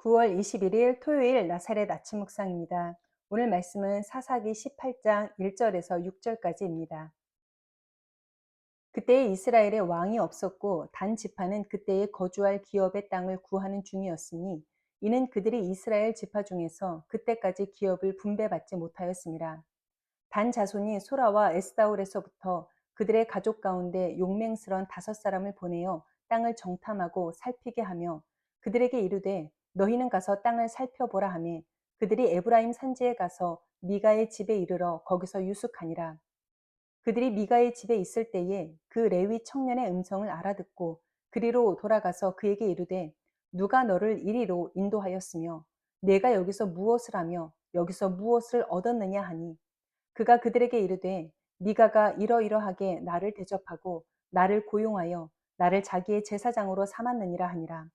9월 21일 토요일 나사렛 아침 묵상입니다. 오늘 말씀은 사사기 18장 1절에서 6절까지입니다. 그때에 이스라엘에 왕이 없었고 단 지파는 그때에 거주할 기업의 땅을 구하는 중이었으니 이는 그들이 이스라엘 지파 중에서 그때까지 기업을 분배받지 못하였습니다. 단 자손이 소라와 에스다올에서부터 그들의 가족 가운데 용맹스런 5사람을 보내어 땅을 정탐하고 살피게 하며 그들에게 이르되 너희는 가서 땅을 살펴보라 하매 그들이 에브라임 산지에 가서 미가의 집에 이르러 거기서 유숙하니라. 그들이 미가의 집에 있을 때에 그 레위 청년의 음성을 알아듣고 그리로 돌아가서 그에게 이르되 누가 너를 이리로 인도하였으며 내가 여기서 무엇을 하며 여기서 무엇을 얻었느냐 하니 그가 그들에게 이르되 미가가 이러이러하게 나를 대접하고 나를 고용하여 나를 자기의 제사장으로 삼았느니라 하니라.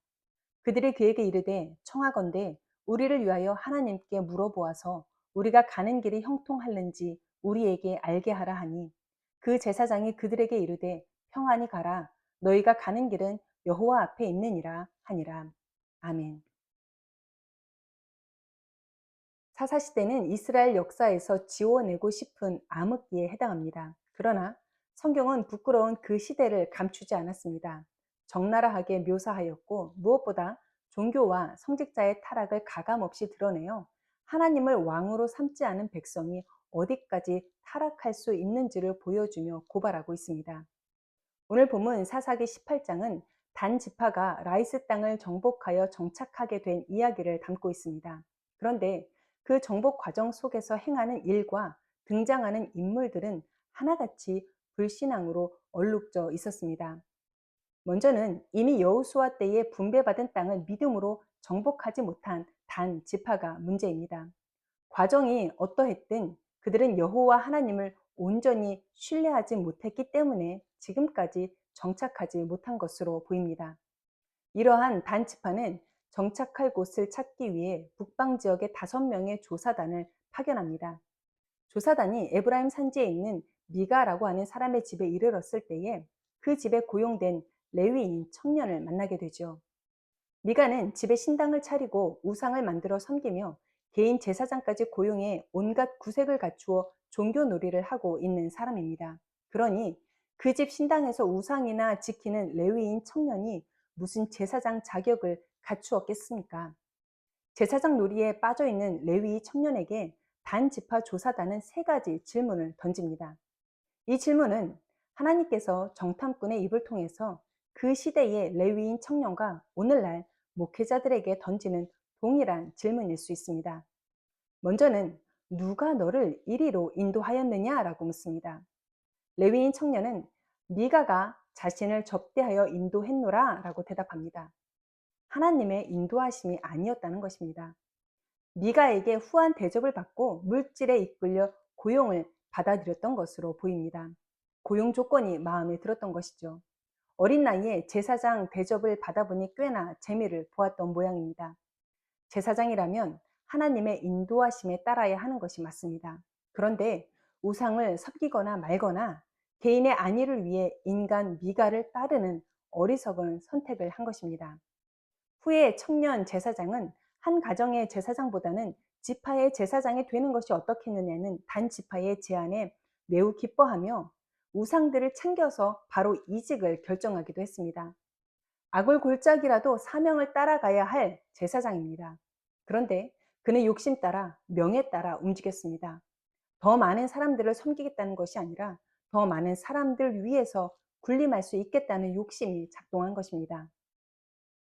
그들이 그에게 이르되 청하건대 우리를 위하여 하나님께 물어보아서 우리가 가는 길이 형통할는지 우리에게 알게 하라 하니 그 제사장이 그들에게 이르되 평안히 가라 너희가 가는 길은 여호와 앞에 있느니라 하니라. 아멘. 사사시대는 이스라엘 역사에서 지워내고 싶은 암흑기에 해당합니다. 그러나 성경은 부끄러운 그 시대를 감추지 않았습니다. 적나라하게 묘사하였고 무엇보다 종교와 성직자의 타락을 가감없이 드러내어 하나님을 왕으로 삼지 않은 백성이 어디까지 타락할 수 있는지를 보여주며 고발하고 있습니다. 오늘 본문 사사기 18장은 단 지파가 라이스 땅을 정복하여 정착하게 된 이야기를 담고 있습니다. 그런데 그 정복 과정 속에서 행하는 일과 등장하는 인물들은 하나같이 불신앙으로 얼룩져 있었습니다. 먼저는 이미 여호수아 때에 분배받은 땅을 믿음으로 정복하지 못한 단 지파가 문제입니다. 과정이 어떠했든 그들은 여호와 하나님을 온전히 신뢰하지 못했기 때문에 지금까지 정착하지 못한 것으로 보입니다. 이러한 단 지파는 정착할 곳을 찾기 위해 북방 지역의 5명의 조사단을 파견합니다. 조사단이 에브라임 산지에 있는 미가라고 하는 사람의 집에 이르렀을 때에 그 집에 고용된 레위인 청년을 만나게 되죠. 미가는 집에 신당을 차리고 우상을 만들어 섬기며 개인 제사장까지 고용해 온갖 구색을 갖추어 종교 놀이를 하고 있는 사람입니다. 그러니 그 집 신당에서 우상이나 지키는 레위인 청년이 무슨 제사장 자격을 갖추었겠습니까? 제사장 놀이에 빠져 있는 레위 청년에게 단 지파 조사단은 3가지 질문을 던집니다. 이 질문은 하나님께서 정탐꾼의 입을 통해서 그 시대의 레위인 청년과 오늘날 목회자들에게 던지는 동일한 질문일 수 있습니다. 먼저는 누가 너를 이리로 인도하였느냐라고 묻습니다. 레위인 청년은 미가가 자신을 접대하여 인도했노라 라고 대답합니다. 하나님의 인도하심이 아니었다는 것입니다. 미가에게 후한 대접을 받고 물질에 이끌려 고용을 받아들였던 것으로 보입니다. 고용 조건이 마음에 들었던 것이죠. 어린 나이에 제사장 대접을 받아보니 꽤나 재미를 보았던 모양입니다. 제사장이라면 하나님의 인도하심에 따라야 하는 것이 맞습니다. 그런데 우상을 섬기거나 말거나 개인의 안위를 위해 인간 미가를 따르는 어리석은 선택을 한 것입니다. 후에 청년 제사장은 한 가정의 제사장보다는 지파의 제사장이 되는 것이 어떻겠느냐는 단 지파의 제안에 매우 기뻐하며 우상들을 챙겨서 바로 이직을 결정하기도 했습니다. 악을 골짜기라도 사명을 따라가야 할 제사장입니다. 그런데 그는 욕심 따라 명예 따라 움직였습니다. 더 많은 사람들을 섬기겠다는 것이 아니라 더 많은 사람들 위해서 군림할 수 있겠다는 욕심이 작동한 것입니다.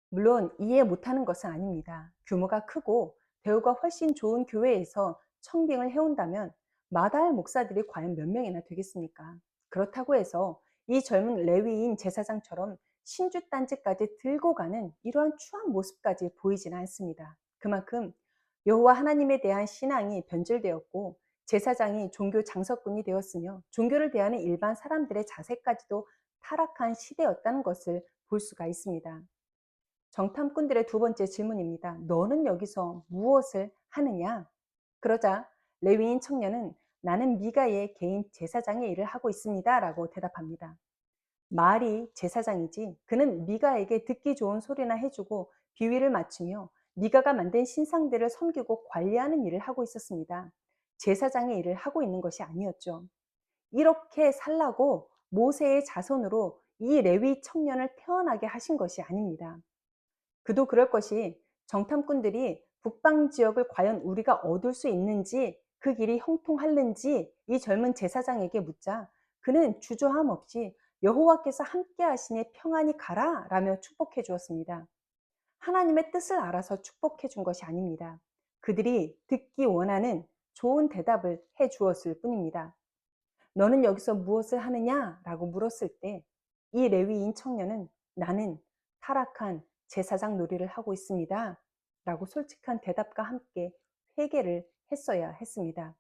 물론 이해 못하는 것은 아닙니다. 규모가 크고 대우가 훨씬 좋은 교회에서 청빙을 해온다면 마다할 목사들이 과연 몇 명이나 되겠습니까? 그렇다고 해서 이 젊은 레위인 제사장처럼 신주단지까지 들고 가는 이러한 추한 모습까지 보이지는 않습니다. 그만큼 여호와 하나님에 대한 신앙이 변질되었고 제사장이 종교 장석꾼이 되었으며 종교를 대하는 일반 사람들의 자세까지도 타락한 시대였다는 것을 볼 수가 있습니다. 정탐꾼들의 2번째 질문입니다. 너는 여기서 무엇을 하느냐? 그러자 레위인 청년은 나는 미가의 개인 제사장의 일을 하고 있습니다. 라고 대답합니다. 말이 제사장이지 그는 미가에게 듣기 좋은 소리나 해주고 비위를 맞추며 미가가 만든 신상들을 섬기고 관리하는 일을 하고 있었습니다. 제사장의 일을 하고 있는 것이 아니었죠. 이렇게 살라고 모세의 자손으로 이 레위 청년을 태어나게 하신 것이 아닙니다. 그도 그럴 것이 정탐꾼들이 북방 지역을 과연 우리가 얻을 수 있는지 그 길이 형통할는지 이 젊은 제사장에게 묻자 그는 주저함 없이 여호와께서 함께 하시니 평안히 가라 라며 축복해 주었습니다. 하나님의 뜻을 알아서 축복해 준 것이 아닙니다. 그들이 듣기 원하는 좋은 대답을 해 주었을 뿐입니다. 너는 여기서 무엇을 하느냐? 라고 물었을 때 이 레위인 청년은 나는 타락한 제사장 놀이를 하고 있습니다. 라고 솔직한 대답과 함께 회개를 했어야 했습니다.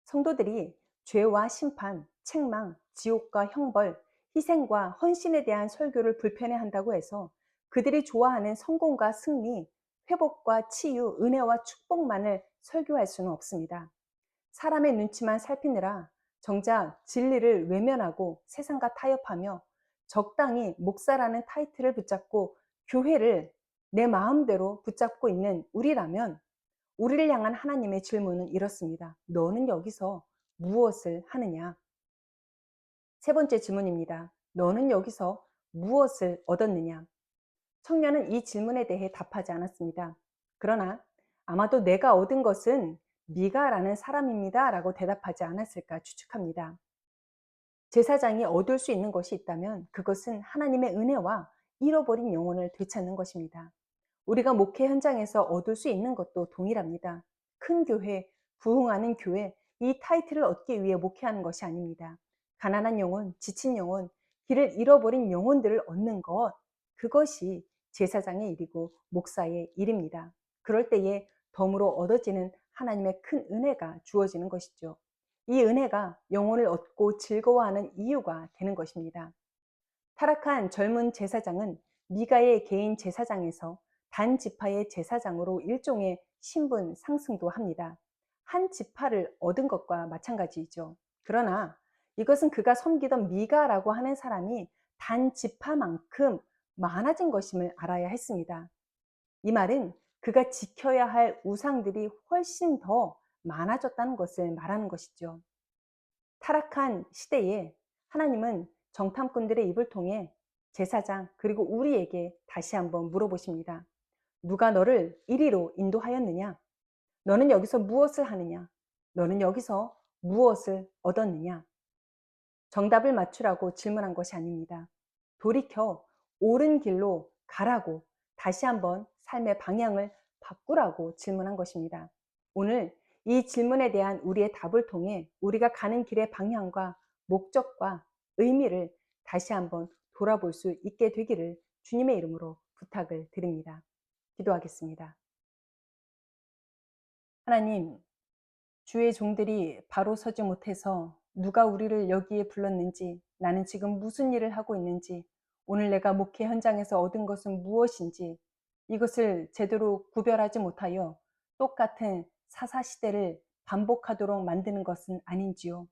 성도들이 죄와 심판, 책망, 지옥과 형벌, 희생과 헌신에 대한 설교를 불편해한다고 해서 그들이 좋아하는 성공과 승리, 회복과 치유, 은혜와 축복만을 설교할 수는 없습니다. 사람의 눈치만 살피느라 정작 진리를 외면하고 세상과 타협하며 적당히 목사라는 타이틀을 붙잡고 교회를 내 마음대로 붙잡고 있는 우리라면 우리를 향한 하나님의 질문은 이렇습니다. 너는 여기서 무엇을 하느냐? 세 번째 질문입니다. 너는 여기서 무엇을 얻었느냐? 청년은 이 질문에 대해 답하지 않았습니다. 그러나 아마도 내가 얻은 것은 미가라는 사람입니다 라고 대답하지 않았을까 추측합니다. 제사장이 얻을 수 있는 것이 있다면 그것은 하나님의 은혜와 잃어버린 영혼을 되찾는 것입니다. 우리가 목회 현장에서 얻을 수 있는 것도 동일합니다. 큰 교회, 부흥하는 교회, 이 타이틀을 얻기 위해 목회하는 것이 아닙니다. 가난한 영혼, 지친 영혼, 길을 잃어버린 영혼들을 얻는 것, 그것이 제사장의 일이고 목사의 일입니다. 그럴 때에 덤으로 얻어지는 하나님의 큰 은혜가 주어지는 것이죠. 이 은혜가 영혼을 얻고 즐거워하는 이유가 되는 것입니다. 타락한 젊은 제사장은 미가의 개인 제사장에서 단 지파의 제사장으로 일종의 신분 상승도 합니다. 한 지파를 얻은 것과 마찬가지이죠. 그러나 이것은 그가 섬기던 미가라고 하는 사람이 단 지파만큼 많아진 것임을 알아야 했습니다. 이 말은 그가 지켜야 할 우상들이 훨씬 더 많아졌다는 것을 말하는 것이죠. 타락한 시대에 하나님은 정탐꾼들의 입을 통해 제사장 그리고 우리에게 다시 한번 물어보십니다. 누가 너를 이리로 인도하였느냐? 너는 여기서 무엇을 하느냐? 너는 여기서 무엇을 얻었느냐? 정답을 맞추라고 질문한 것이 아닙니다. 돌이켜 옳은 길로 가라고 다시 한번 삶의 방향을 바꾸라고 질문한 것입니다. 오늘 이 질문에 대한 우리의 답을 통해 우리가 가는 길의 방향과 목적과 의미를 다시 한번 돌아볼 수 있게 되기를 주님의 이름으로 부탁을 드립니다. 기도하겠습니다. 하나님, 주의 종들이 바로 서지 못해서 누가 우리를 여기에 불렀는지, 나는 지금 무슨 일을 하고 있는지, 오늘 내가 목회 현장에서 얻은 것은 무엇인지, 이것을 제대로 구별하지 못하여 똑같은 사사시대를 반복하도록 만드는 것은 아닌지요.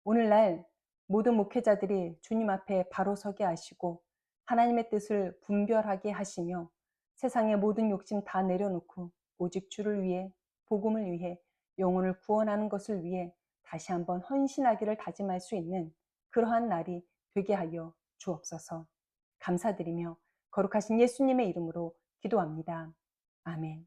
오늘날 모든 목회자들이 주님 앞에 바로 서게 하시고 하나님의 뜻을 분별하게 하시며 세상의 모든 욕심 다 내려놓고 오직 주를 위해, 복음을 위해, 영혼을 구원하는 것을 위해 다시 한번 헌신하기를 다짐할 수 있는 그러한 날이 되게 하여 주옵소서. 감사드리며 거룩하신 예수님의 이름으로 기도합니다. 아멘.